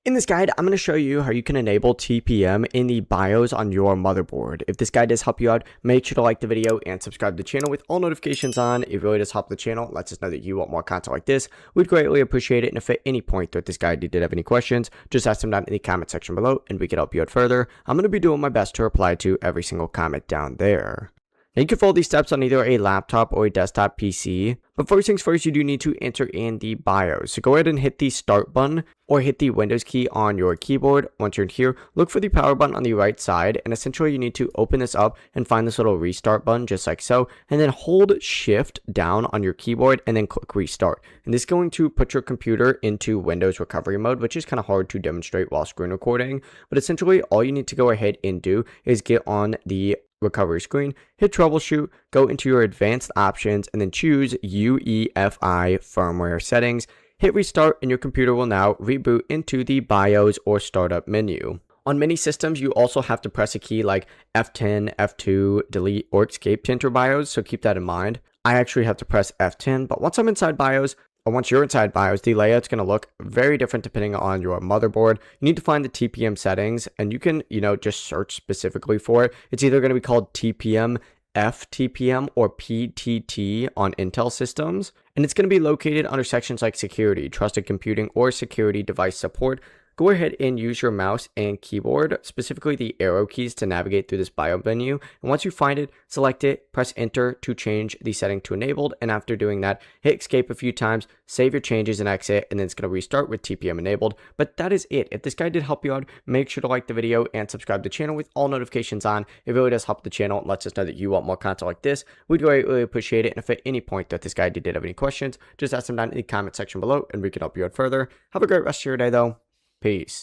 In this guide, I'm going to show you how you can enable TPM in the BIOS on your motherboard. If this guide does help you out, make sure to like the video and subscribe to the channel with all notifications on. It really does help the channel. It lets us know that you want more content like this. We'd greatly appreciate it. And if at any point throughout this guide you did have any questions, just ask them down in the comment section below and we can help you out further. I'm going to be doing my best to reply to every single comment down there. Now you can follow these steps on either a laptop or a desktop PC, but first things first, you do need to enter in the BIOS. So go ahead and hit the start button or hit the Windows key on your keyboard. Once you're in here, look for the power button on the right side, and essentially you need to open this up and find this little restart button just like so, and then hold shift down on your keyboard and then click restart. And this is going to put your computer into Windows recovery mode, which is kind of hard to demonstrate while screen recording, but essentially all you need to go ahead and do is get on the recovery screen, hit troubleshoot, go into your advanced options, and then choose UEFI firmware settings, hit restart, and your computer will now reboot into the BIOS or startup menu. On many systems, you also have to press a key like F10, F2, delete, or escape to enter BIOS, so keep that in mind. I actually have to press F10, but once I'm inside BIOS, or once you're inside BIOS, the layout's going to look very different depending on your motherboard. You need to find the TPM settings, and you can, just search specifically for it. It's either going to be called TPM, fTPM, or PTT on Intel systems, and it's going to be located under sections like security, trusted computing, or security device support. Go ahead and use your mouse and keyboard, specifically the arrow keys, to navigate through this BIOS menu. And once you find it, select it, press enter to change the setting to enabled. And after doing that, hit escape a few times, save your changes and exit, and then it's going to restart with TPM enabled. But that is it. If this guide did help you out, make sure to like the video and subscribe to the channel with all notifications on. It really does help the channel and lets us know that you want more content like this. We'd really appreciate it. And if at any point that this guide did have any questions, just ask them down in the comment section below and we can help you out further. Have a great rest of your day though. Peace.